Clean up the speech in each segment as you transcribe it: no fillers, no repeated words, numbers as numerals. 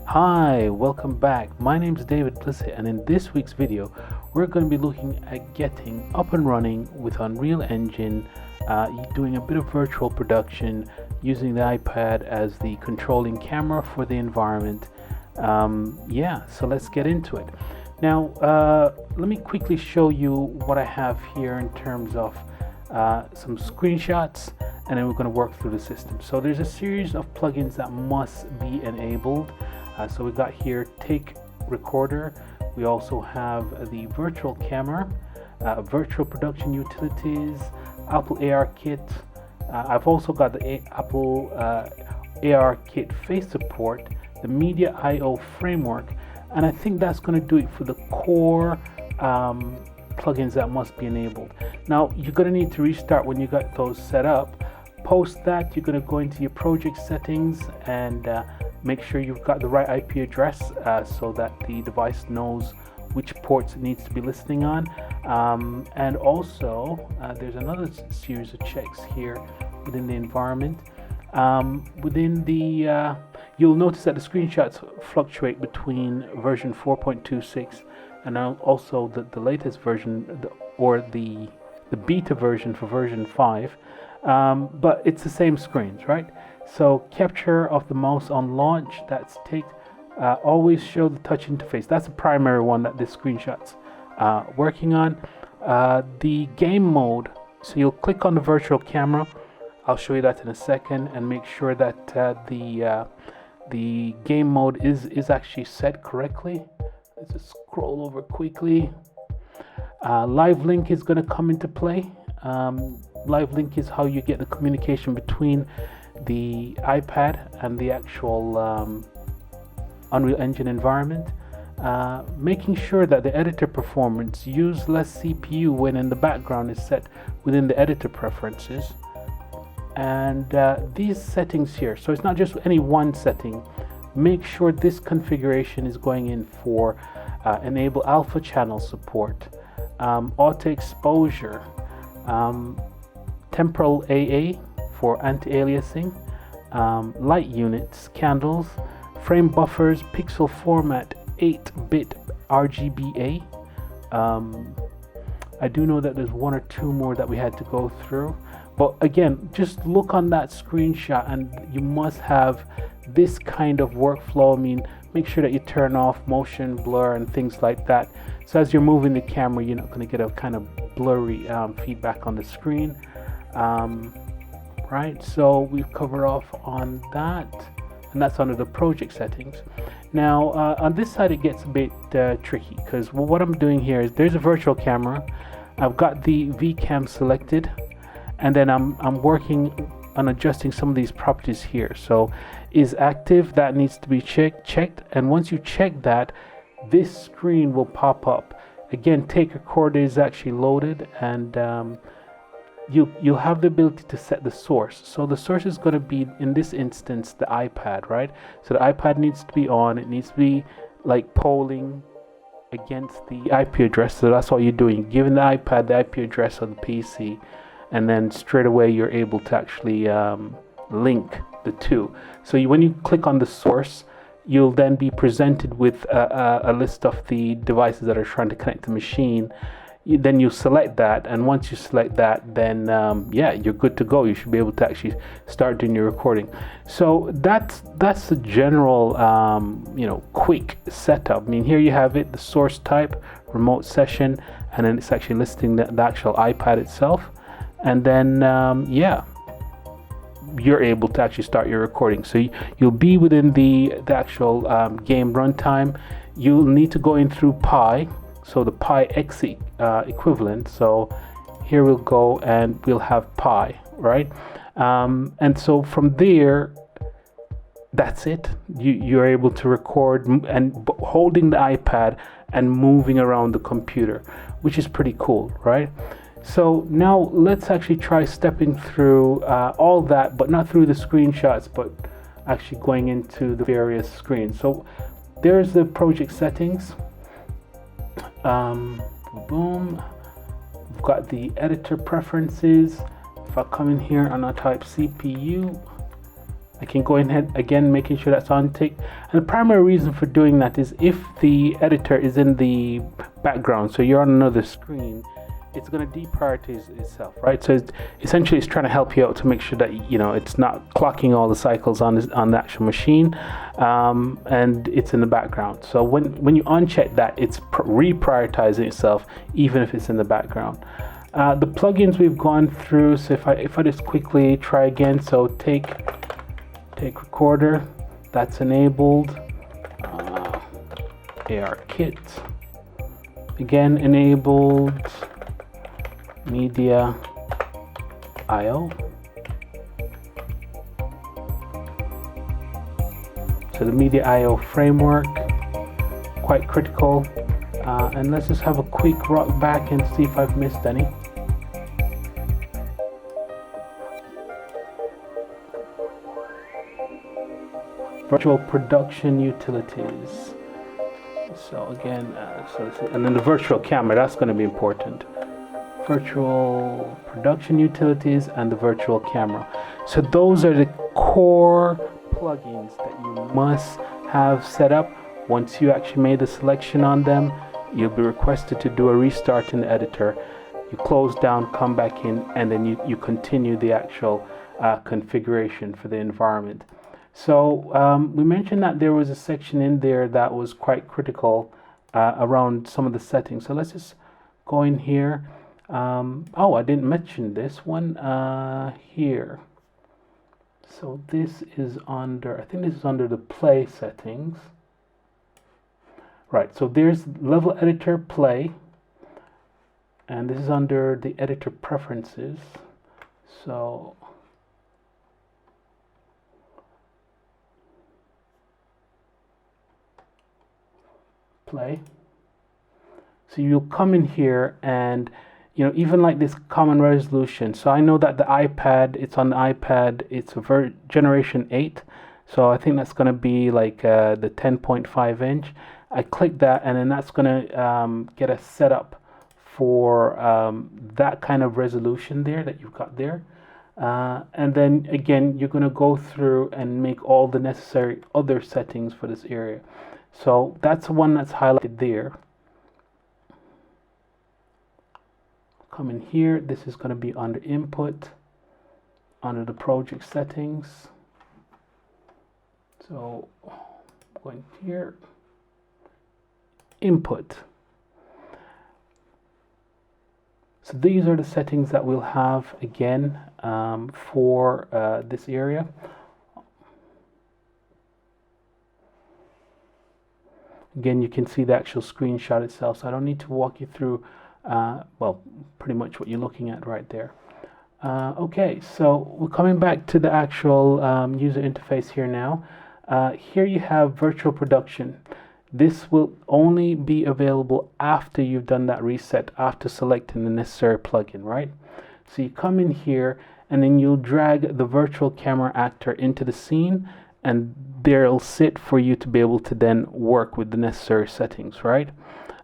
Hi, welcome back. My name is David Blissett, and in this week's video, we're going to be looking at getting up and running with Unreal Engine, doing a bit of virtual production using the iPad as the controlling camera for the environment. So let's get into it. Now, let me quickly show you what I have here in terms of some screenshots, and then we're going to work through the system. So there's a series of plugins that must be enabled. So we've got here Take Recorder. We also have the virtual camera, virtual production utilities, Apple ARKit. I've also got the Apple ARKit face support, the Media I/O framework, and I think that's going to do it for the core plugins that must be enabled. Now you're going to need to restart when you got those set up. Post that, you're going to go into your project settings and make sure you've got the right IP address so that the device knows which ports it needs to be listening on. And also there's another series of checks here within the environment. You'll notice that the screenshots fluctuate between version 4.26 and also the latest version, or the beta version for version 5. But it's the same screens, right? So capture of the mouse on launch, that's take. Always show the touch interface. That's the primary one that this screenshot's working on. The game mode, so you'll click on the virtual camera. I'll show you that in a second, and make sure that the game mode is actually set correctly. Let's just scroll over quickly. Live link is going to come into play. Live link is how you get the communication between the iPad and the actual Unreal Engine environment. Making sure that the editor performance, use less CPU when in the background, is set within the editor preferences. And these settings here, so it's not just any one setting. Make sure this configuration is going in for enable alpha channel support, auto exposure, temporal AA for anti-aliasing, light units, candles, frame buffers, pixel format, 8-bit RGBA. I do know that there's one or two more that we had to go through, but again, just look on that screenshot and you must have this kind of workflow. I mean, make sure that you turn off motion blur and things like that, so as you're moving the camera, you're not going to get a kind of blurry feedback on the screen. Right, so we've covered off on that, and that's under the project settings. Now on this side it gets a bit tricky, because what I'm doing here is there's a virtual camera. I've got the VCam selected, and then I'm working on adjusting some of these properties here. So is active, that needs to be checked, and once you check that, this screen will pop up. Again, Take Recorder is actually loaded, and you'll have the ability to set the source. So the source is going to be, in this instance, the iPad, right? So the iPad needs to be on. It needs to be like polling against the IP address. So that's what you're doing. You're giving the iPad the IP address on the PC, and then straight away you're able to actually link the two. So when you click on the source, you'll then be presented with a list of the devices that are trying to connect to the machine. Then you select that, and once you select that, then you're good to go. You should be able to actually start doing your recording. So that's the general quick setup. I mean, here you have it, the source type, remote session, and then it's actually listing the actual iPad itself, and then you're able to actually start your recording. So you'll be within the actual game runtime. You'll need to go in through Pi. So the Pi X equivalent. So here we'll go and we'll have Pi, right? And so from there, that's it. You're able to record and holding the iPad and moving around the computer, which is pretty cool, right? So now let's actually try stepping through all that, but not through the screenshots, but actually going into the various screens. So there's the project settings. Boom. We've got the editor preferences. If I come in here and I type CPU, I can go ahead again, making sure that's on tick. And the primary reason for doing that is if the editor is in the background, so you're on another screen, it's going to deprioritize itself, right? So essentially it's trying to help you out to make sure that it's not clocking all the cycles on the actual machine, and it's in the background. So when you uncheck that, it's reprioritizing itself even if it's in the background. The plugins we've gone through, so if I just quickly try again, so take recorder, that's enabled. ARKit, again enabled. Media IO. So the Media IO framework, quite critical. And let's just have a quick rock back and see if I've missed any. Virtual production utilities. So again, and then the virtual camera, that's going to be important. Virtual production utilities and the virtual camera. So those are the core plugins that you must have set up. Once you actually made the selection on them, you'll be requested to do a restart in the editor. You close down, come back in, and then you continue the actual configuration for the environment. So we mentioned that there was a section in there that was quite critical around some of the settings. So let's just go in here. I didn't mention this one here. So this is under, I think this is under the play settings. Right, so there's level editor play, and this is under the editor preferences. So play. So you'll come in here and even like this common resolution. So I know that the iPad, it's on the iPad, it's a generation 8. So I think that's going to be like the 10.5 inch. I click that, and then that's going to get us set up for that kind of resolution there that you've got there. And then again, you're going to go through and make all the necessary other settings for this area. So that's the one that's highlighted there. Come in here, this is going to be under input, under the project settings. So going here, input. So these are the settings that we'll have again for this area. Again, you can see the actual screenshot itself, so I don't need to walk you through well, pretty much what you're looking at right there. Okay, so we're coming back to the actual user interface here now. Here you have virtual production. This will only be available after you've done that reset, after selecting the necessary plugin, right? So you come in here, and then you'll drag the virtual camera actor into the scene, and there it'll sit for you to be able to then work with the necessary settings, right?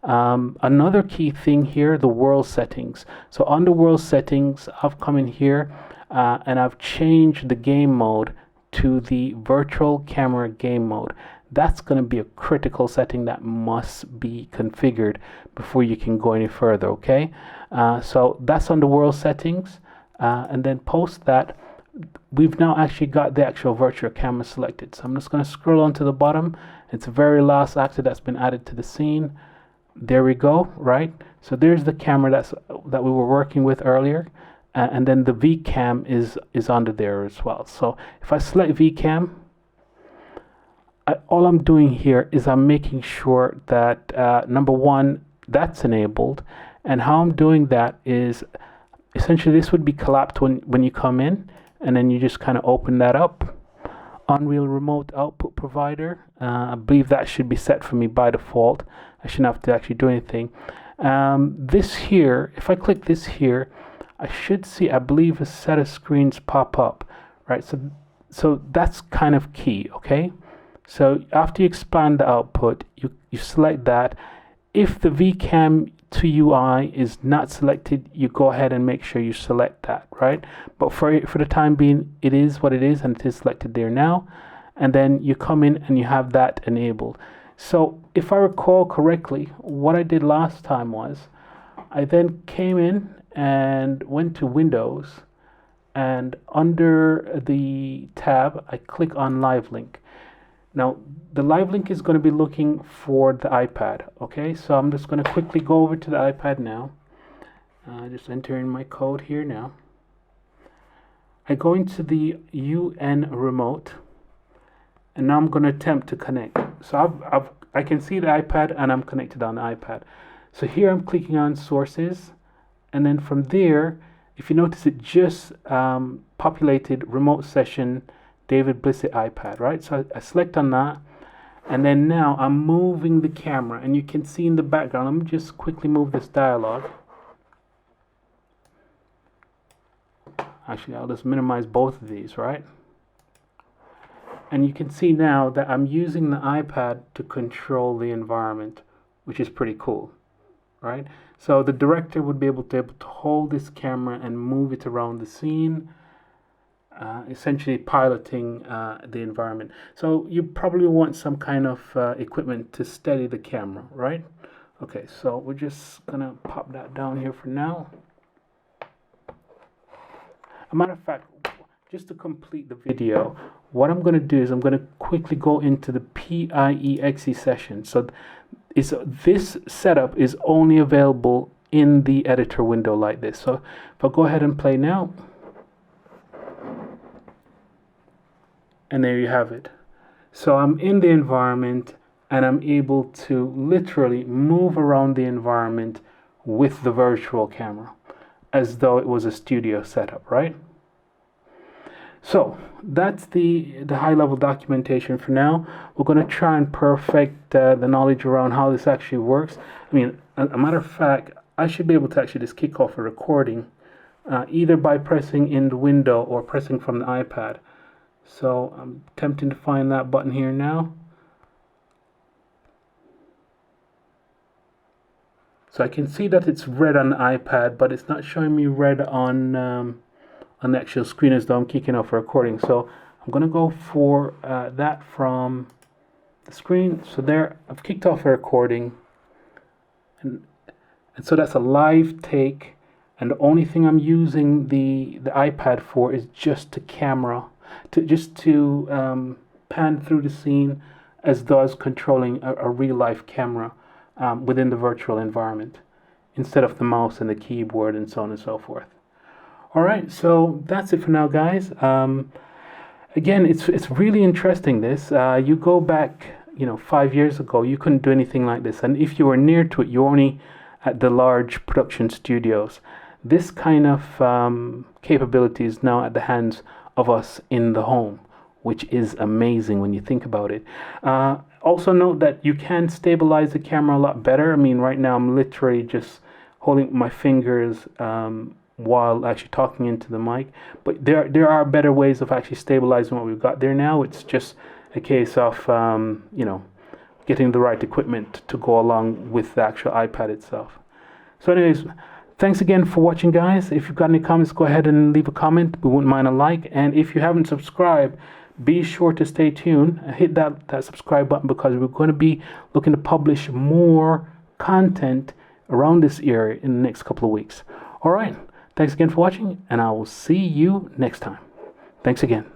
Another key thing here, the world settings. So on the world settings, I've come in here and I've changed the game mode to the virtual camera game mode. That's going to be a critical setting that must be configured before you can go any further, okay? So that's on the world settings, and then post that, we've now actually got the actual virtual camera selected. So I'm just going to scroll on to the bottom. It's the very last actor that's been added to the scene. There we go, right? So there's the camera that we were working with earlier, and then the VCam is under there as well. So if I select VCam, all I'm doing here is I'm making sure that number one, that's enabled, and how I'm doing that is essentially this would be collapsed when you come in, and then you just kind of open that up. Unreal Remote Output Provider, I believe that should be set for me by default. I shouldn't have to actually do anything. This here, if I click this here, I should see, I believe, a set of screens pop up, right? So that's kind of key, okay? So after you expand the output, you select that. If the VCam to UI is not selected, you go ahead and make sure you select that, right? But for the time being, it is what it is, and it is selected there now. And then you come in and you have that enabled. So if I recall correctly, what I did last time was I then came in and went to Windows, and under the tab, I click on Live Link. Now, the live link is going to be looking for the iPad, okay? So I'm just going to quickly go over to the iPad now. Just entering my code here now. I go into the UN remote, and now I'm going to attempt to connect. So I can see the iPad, and I'm connected on the iPad. So here I'm clicking on Sources, and then from there, if you notice, it just populated Remote Session David Blissett iPad, right? So I select on that, and then now I'm moving the camera, and you can see in the background, let me just quickly move this dialog. Actually, I'll just minimize both of these, right? And you can see now that I'm using the iPad to control the environment, which is pretty cool, right? So the director would be able to hold this camera and move it around the scene, essentially piloting the environment. So you probably want some kind of equipment to steady the camera, right? Okay, so we're just gonna pop that down here for now. A matter of fact, just to complete the video, what I'm gonna do is I'm gonna quickly go into the PIE-XE session. So this setup is only available in the editor window like this. So if I go ahead and play now, and there you have it. So I'm in the environment, and I'm able to literally move around the environment with the virtual camera as though it was a studio setup, right? So that's the high level documentation for now. We're going to try and perfect the knowledge around how this actually works. I mean, a matter of fact, I should be able to actually just kick off a recording either by pressing in the window or pressing from the iPad. So I'm attempting to find that button here now. So I can see that it's red on the iPad, but it's not showing me red on the actual screen as though I'm kicking off a recording. So I'm going to go for that from the screen. So there, I've kicked off a recording. And so that's a live take. And the only thing I'm using the iPad for is just to pan through the scene as though I was controlling a real life camera within the virtual environment, instead of the mouse and the keyboard and so on and so forth. All right, so that's it for now, guys. Again, it's really interesting. This you go back, 5 years ago, you couldn't do anything like this, and if you were near to it, you're only at the large production studios. This kind of capability is now at the hands of us in the home, which is amazing when you think about it. Also note that you can stabilize the camera a lot better. I mean, right now I'm literally just holding my fingers while actually talking into the mic, but there are better ways of actually stabilizing what we've got there now. It's just a case of getting the right equipment to go along with the actual iPad itself. So anyways, thanks again for watching, guys. If you've got any comments, go ahead and leave a comment. We wouldn't mind a like. And if you haven't subscribed, be sure to stay tuned and hit that subscribe button, because we're going to be looking to publish more content around this area in the next couple of weeks. All right. Thanks again for watching, and I will see you next time. Thanks again.